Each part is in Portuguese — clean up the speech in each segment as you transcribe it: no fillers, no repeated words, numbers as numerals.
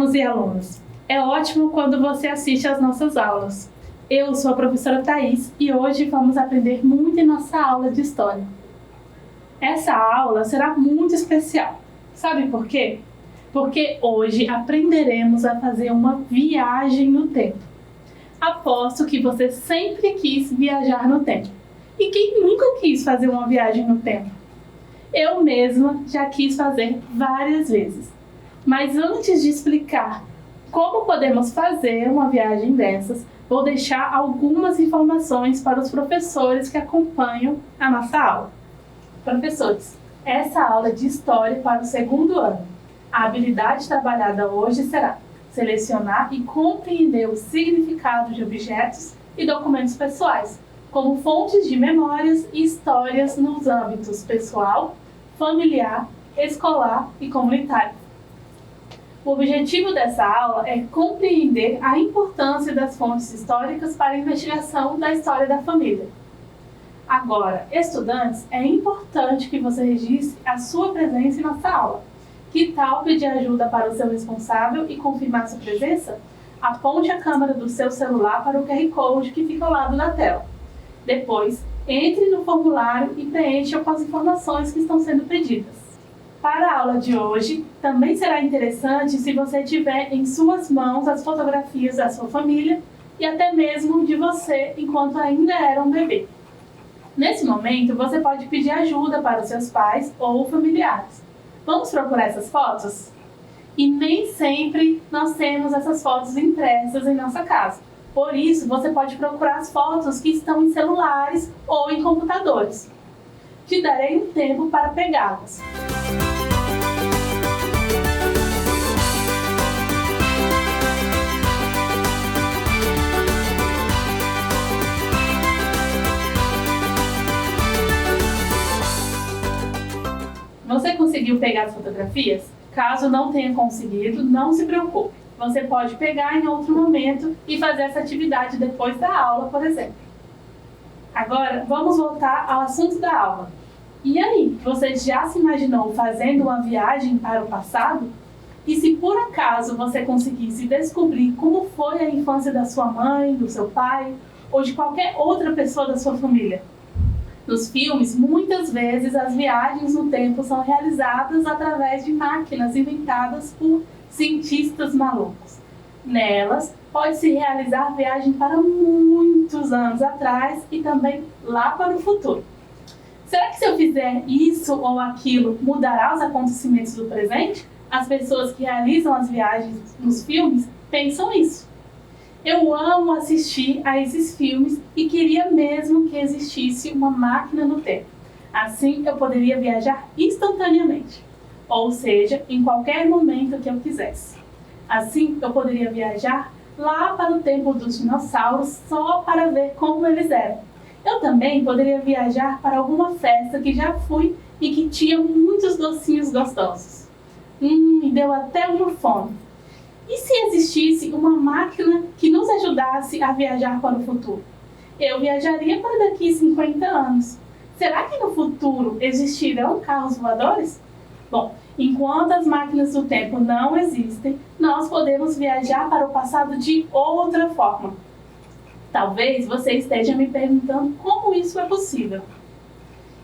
alunos e alunas! É ótimo quando você assiste às nossas aulas. Eu sou a professora Thaís e hoje vamos aprender muito em nossa aula de História. Essa aula será muito especial. Sabe por quê? Porque hoje aprenderemos a fazer uma viagem no tempo. Aposto que você sempre quis viajar no tempo. E quem nunca quis fazer uma viagem no tempo? Eu mesma já quis fazer várias vezes. Mas antes de explicar como podemos fazer uma viagem dessas, vou deixar algumas informações para os professores que acompanham a nossa aula. Professores, essa aula é de História para o segundo ano. A habilidade trabalhada hoje será selecionar e compreender o significado de objetos e documentos pessoais, como fontes de memórias e histórias nos âmbitos pessoal, familiar, escolar e comunitário. O objetivo dessa aula é compreender a importância das fontes históricas para a investigação da história da família. Agora, estudantes, é importante que você registre a sua presença em nossa aula. Que tal pedir ajuda para o seu responsável e confirmar sua presença? Aponte a câmera do seu celular para o QR Code que fica ao lado da tela. Depois, entre no formulário e preencha com as informações que estão sendo pedidas. Para a aula de hoje, também será interessante se você tiver em suas mãos as fotografias da sua família e até mesmo de você enquanto ainda era um bebê. Nesse momento, você pode pedir ajuda para os seus pais ou familiares. Vamos procurar essas fotos? E nem sempre nós temos essas fotos impressas em nossa casa. Por isso, você pode procurar as fotos que estão em celulares ou em computadores. Te darei um tempo para pegá-las. Você conseguiu pegar as fotografias? Caso não tenha conseguido, não se preocupe. Você pode pegar em outro momento e fazer essa atividade depois da aula, por exemplo. Agora, vamos voltar ao assunto da aula. E aí, você já se imaginou fazendo uma viagem para o passado? E se por acaso você conseguisse descobrir como foi a infância da sua mãe, do seu pai ou de qualquer outra pessoa da sua família? Nos filmes, muitas vezes as viagens no tempo são realizadas através de máquinas inventadas por cientistas malucos. Nelas, pode-se realizar viagem para muitos anos atrás e também lá para o futuro. Será que se eu fizer isso ou aquilo, mudará os acontecimentos do presente? As pessoas que realizam as viagens nos filmes pensam isso. Eu amo assistir a esses filmes e queria mesmo que existisse uma máquina no tempo. Assim eu poderia viajar instantaneamente, ou seja, em qualquer momento que eu quisesse. Assim eu poderia viajar lá para o tempo dos dinossauros só para ver como eles eram. Eu também poderia viajar para alguma festa que já fui e que tinha muitos docinhos gostosos. Me deu até uma fome. E se existisse uma máquina que nos ajudasse a viajar para o futuro? Eu viajaria para daqui a 50 anos. Será que no futuro existirão carros voadores? Bom, enquanto as máquinas do tempo não existem, nós podemos viajar para o passado de outra forma. Talvez você esteja me perguntando como isso é possível.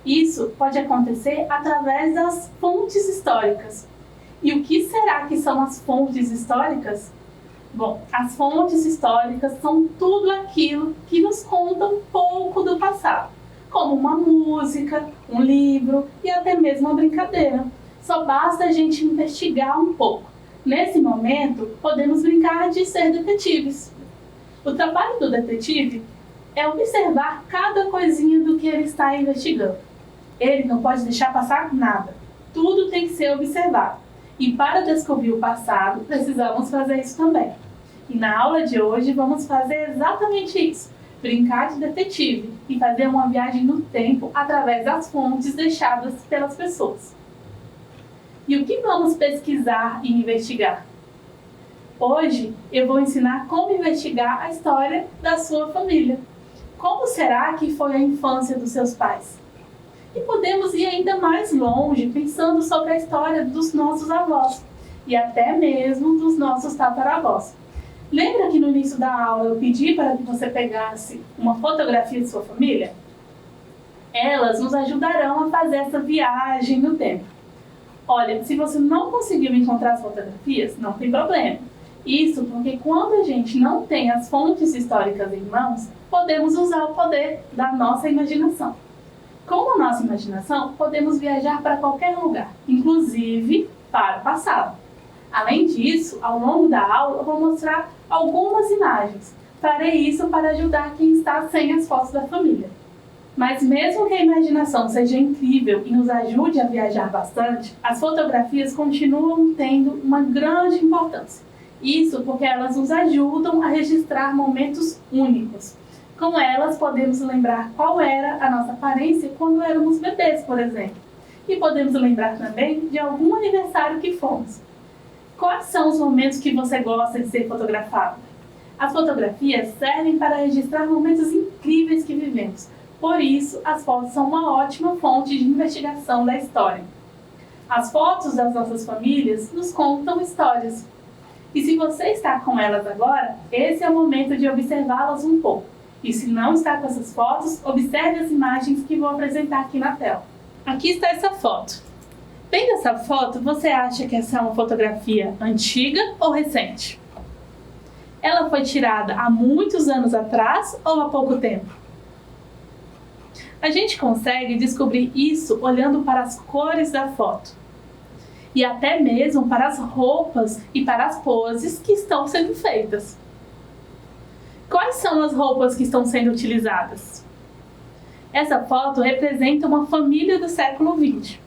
Isso pode acontecer através das fontes históricas. E o que será que são as fontes históricas? Bom, as fontes históricas são tudo aquilo que nos conta um pouco do passado, como uma música, um livro e até mesmo uma brincadeira. Só basta a gente investigar um pouco. Nesse momento, podemos brincar de ser detetives. O trabalho do detetive é observar cada coisinha do que ele está investigando. Ele não pode deixar passar nada. Tudo tem que ser observado. E para descobrir o passado, precisamos fazer isso também. E na aula de hoje vamos fazer exatamente isso. Brincar de detetive e fazer uma viagem no tempo através das fontes deixadas pelas pessoas. E o que vamos pesquisar e investigar? Hoje eu vou ensinar como investigar a história da sua família. Como será que foi a infância dos seus pais? E podemos ir ainda mais longe, pensando sobre a história dos nossos avós. e até mesmo dos nossos tataravós. Lembra que no início da aula eu pedi para que você pegasse uma fotografia de sua família? Elas nos ajudarão a fazer essa viagem no tempo. Olha, se você não conseguiu encontrar as fotografias, não tem problema. Isso porque quando a gente não tem as fontes históricas em mãos, podemos usar o poder da nossa imaginação. Com a nossa imaginação, podemos viajar para qualquer lugar, inclusive para o passado. Além disso, ao longo da aula, eu vou mostrar algumas imagens. Farei isso para ajudar quem está sem as fotos da família. Mas mesmo que a imaginação seja incrível e nos ajude a viajar bastante, as fotografias continuam tendo uma grande importância. Isso porque elas nos ajudam a registrar momentos únicos. Com elas, podemos lembrar qual era a nossa aparência quando éramos bebês, por exemplo. E podemos lembrar também de algum aniversário que fomos. Quais são os momentos que você gosta de ser fotografado? As fotografias servem para registrar momentos incríveis que vivemos. Por isso, as fotos são uma ótima fonte de investigação da história. As fotos das nossas famílias nos contam histórias. E se você está com elas agora, esse é o momento de observá-las um pouco. E se não está com essas fotos, observe as imagens que vou apresentar aqui na tela. Aqui está essa foto. Vendo essa foto, você acha que essa é uma fotografia antiga ou recente? Ela foi tirada há muitos anos atrás ou há pouco tempo? A gente consegue descobrir isso olhando para as cores da foto. E até mesmo para as roupas e para as poses que estão sendo feitas. Quais são as roupas que estão sendo utilizadas? Essa foto representa uma família do século XX.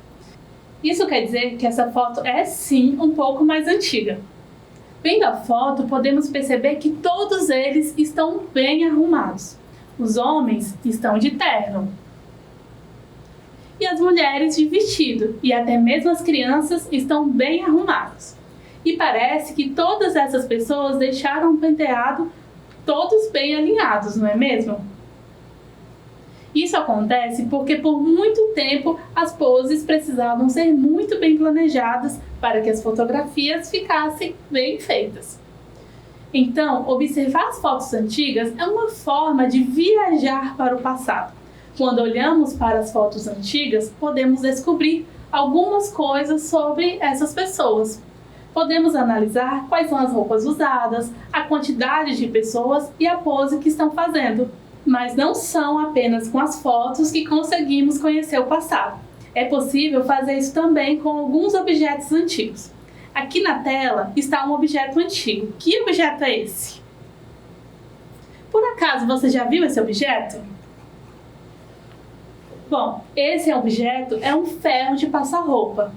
Isso quer dizer que essa foto é sim um pouco mais antiga. Vendo a foto, podemos perceber que todos eles estão bem arrumados. Os homens estão de terno. E as mulheres de vestido, e até mesmo as crianças estão bem arrumadas. E parece que todas essas pessoas deixaram o penteado todos bem alinhados, não é mesmo? Isso acontece porque por muito tempo as poses precisavam ser muito bem planejadas para que as fotografias ficassem bem feitas. Então, observar as fotos antigas é uma forma de viajar para o passado. Quando olhamos para as fotos antigas, podemos descobrir algumas coisas sobre essas pessoas. Podemos analisar quais são as roupas usadas, a quantidade de pessoas e a pose que estão fazendo. Mas não são apenas com as fotos que conseguimos conhecer o passado. É possível fazer isso também com alguns objetos antigos. Aqui na tela está um objeto antigo. Que objeto é esse? Por acaso você já viu esse objeto? Bom, esse objeto é um ferro de passar roupa.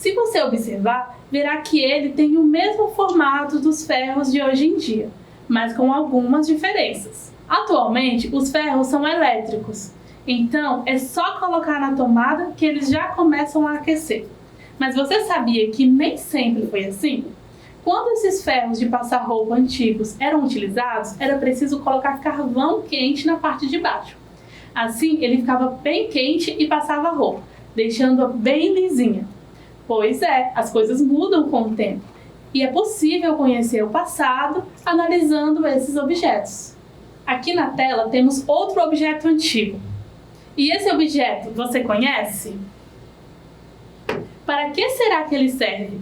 Se você observar, verá que ele tem o mesmo formato dos ferros de hoje em dia, mas com algumas diferenças. Atualmente, os ferros são elétricos, então é só colocar na tomada que eles já começam a aquecer. Mas você sabia que nem sempre foi assim? Quando esses ferros de passar roupa antigos eram utilizados, era preciso colocar carvão quente na parte de baixo. Assim, ele ficava bem quente e passava a roupa, deixando-a bem lisinha. Pois é, as coisas mudam com o tempo. E é possível conhecer o passado analisando esses objetos. Aqui na tela temos outro objeto antigo. E esse objeto você conhece? Para que será que ele serve?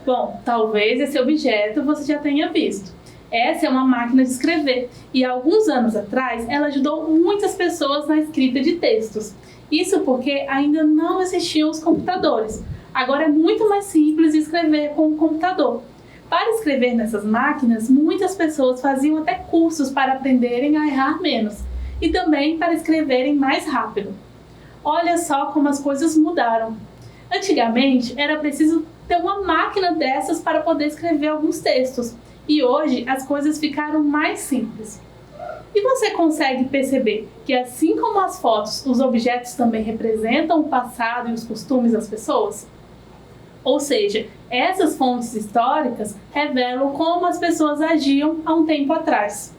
Bom, talvez esse objeto você já tenha visto. Essa é uma máquina de escrever e há alguns anos atrás ela ajudou muitas pessoas na escrita de textos. Isso porque ainda não existiam os computadores. Agora é muito mais simples escrever com um computador. Para escrever nessas máquinas, muitas pessoas faziam até cursos para aprenderem a errar menos e também para escreverem mais rápido. Olha só como as coisas mudaram. Antigamente era preciso ter uma máquina dessas para poder escrever alguns textos. E hoje as coisas ficaram mais simples. E você consegue perceber que assim como as fotos, os objetos também representam o passado e os costumes das pessoas? Ou seja, essas fontes históricas revelam como as pessoas agiam há um tempo atrás.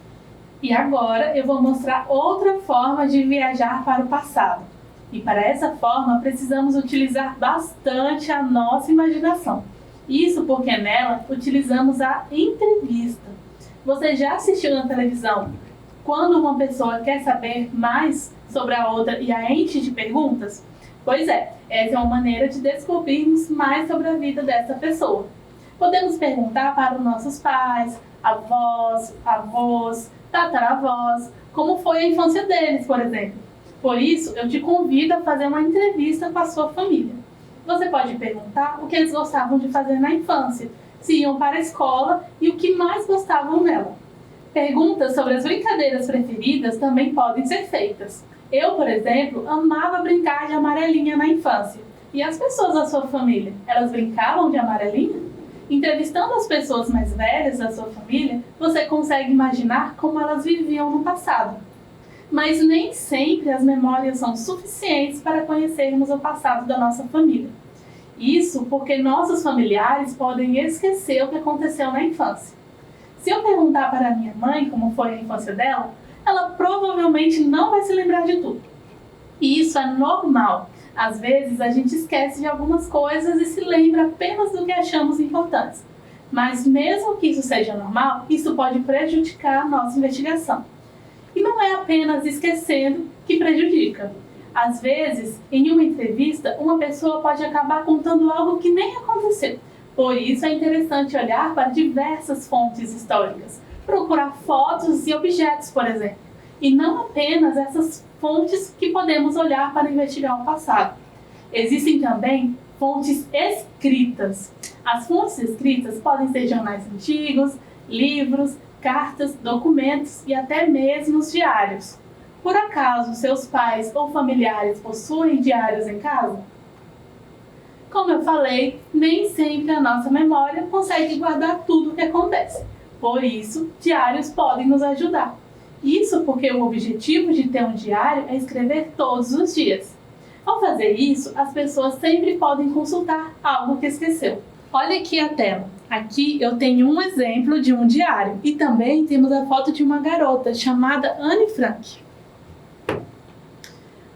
E agora eu vou mostrar outra forma de viajar para o passado. E para essa forma, precisamos utilizar bastante a nossa imaginação. Isso porque nela utilizamos a entrevista. Você já assistiu na televisão quando uma pessoa quer saber mais sobre a outra e a enche de perguntas? Pois é, essa é uma maneira de descobrirmos mais sobre a vida dessa pessoa. Podemos perguntar para os nossos pais, avós, avós, tataravós, como foi a infância deles, por exemplo. Por isso, eu te convido a fazer uma entrevista com a sua família. Você pode perguntar o que eles gostavam de fazer na infância, se iam para a escola e o que mais gostavam nela. Perguntas sobre as brincadeiras preferidas também podem ser feitas. Eu, por exemplo, amava brincar de amarelinha na infância. E as pessoas da sua família, elas brincavam de amarelinha? Entrevistando as pessoas mais velhas da sua família, você consegue imaginar como elas viviam no passado. Mas nem sempre as memórias são suficientes para conhecermos o passado da nossa família. Isso porque nossos familiares podem esquecer o que aconteceu na infância. Se eu perguntar para a minha mãe como foi a infância dela, ela provavelmente não vai se lembrar de tudo. E isso é normal. Às vezes a gente esquece de algumas coisas e se lembra apenas do que achamos importantes. Mas mesmo que isso seja normal, isso pode prejudicar a nossa investigação. E não é apenas esquecendo que prejudica. Às vezes, em uma entrevista, uma pessoa pode acabar contando algo que nem aconteceu. Por isso é interessante olhar para diversas fontes históricas, procurar fotos e objetos, por exemplo, e não apenas essas fontes que podemos olhar para investigar o passado. Existem também fontes escritas. As fontes escritas podem ser jornais antigos, livros, cartas, documentos e até mesmo os diários. Por acaso seus pais ou familiares possuem diários em casa? Como eu falei, nem sempre a nossa memória consegue guardar tudo o que acontece. Por isso, diários podem nos ajudar. Isso porque o objetivo de ter um diário é escrever todos os dias. Ao fazer isso, as pessoas sempre podem consultar algo que esqueceu. Olha aqui a tela. Aqui eu tenho um exemplo de um diário e também temos a foto de uma garota chamada Anne Frank.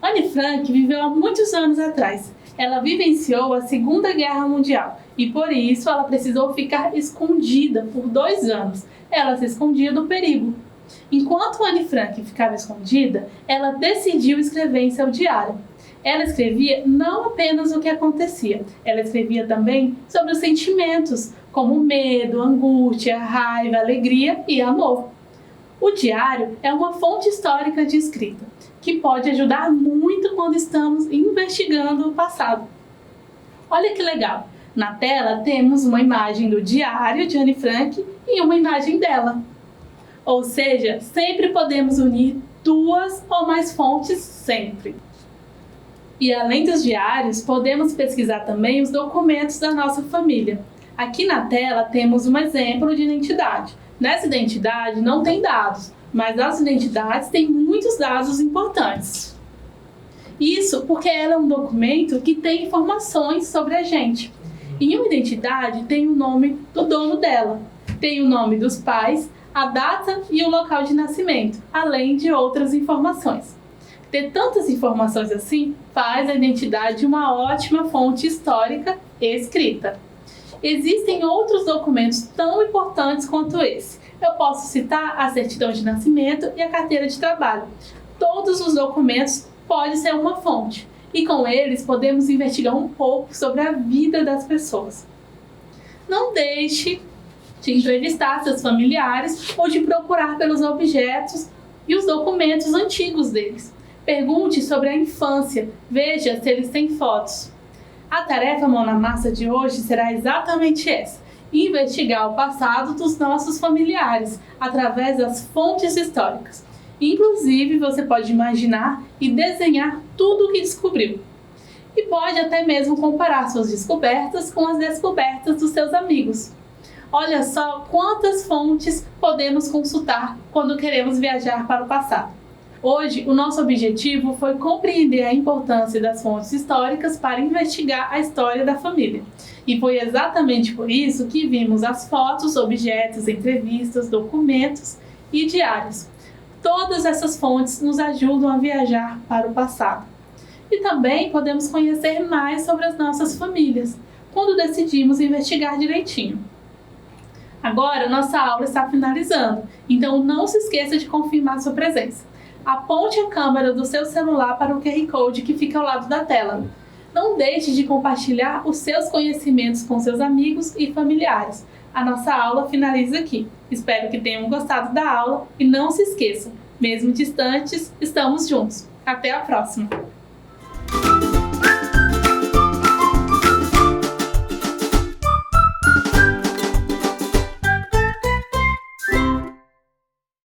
Anne Frank viveu há muitos anos atrás. Ela vivenciou a Segunda Guerra Mundial e por isso ela precisou ficar escondida por 2 anos. Ela se escondia do perigo. Enquanto Anne Frank ficava escondida, ela decidiu escrever em seu diário. Ela escrevia não apenas o que acontecia, ela escrevia também sobre os sentimentos, como medo, angústia, raiva, alegria e amor. O diário é uma fonte histórica de escrita, que pode ajudar muito quando estamos investigando o passado. Olha que legal! Na tela temos uma imagem do diário de Anne Frank e uma imagem dela. Ou seja, sempre podemos unir 2 ou mais fontes sempre. E além dos diários, podemos pesquisar também os documentos da nossa família. Aqui na tela temos um exemplo de identidade. Nessa identidade não tem dados, mas as identidades têm muitos dados importantes. Isso porque ela é um documento que tem informações sobre a gente. Em uma identidade tem o nome do dono dela, tem o nome dos pais, a data e o local de nascimento, além de outras informações. Ter tantas informações assim faz a identidade uma ótima fonte histórica escrita. Existem outros documentos tão importantes quanto esse. Eu posso citar a certidão de nascimento e a carteira de trabalho. Todos os documentos podem ser uma fonte, e com eles podemos investigar um pouco sobre a vida das pessoas. Não deixe de entrevistar seus familiares ou de procurar pelos objetos e os documentos antigos deles. Pergunte sobre a infância, veja se eles têm fotos. A tarefa Mão na Massa de hoje será exatamente essa: investigar o passado dos nossos familiares através das fontes históricas. Inclusive, você pode imaginar e desenhar tudo o que descobriu. E pode até mesmo comparar suas descobertas com as descobertas dos seus amigos. Olha só quantas fontes podemos consultar quando queremos viajar para o passado. Hoje, o nosso objetivo foi compreender a importância das fontes históricas para investigar a história da família. E foi exatamente por isso que vimos as fotos, objetos, entrevistas, documentos e diários. Todas essas fontes nos ajudam a viajar para o passado. E também podemos conhecer mais sobre as nossas famílias, quando decidimos investigar direitinho. Agora, nossa aula está finalizando, então não se esqueça de confirmar sua presença. Aponte a câmera do seu celular para o QR Code que fica ao lado da tela. Não deixe de compartilhar os seus conhecimentos com seus amigos e familiares. A nossa aula finaliza aqui. Espero que tenham gostado da aula e não se esqueçam, mesmo distantes, estamos juntos. Até a próxima!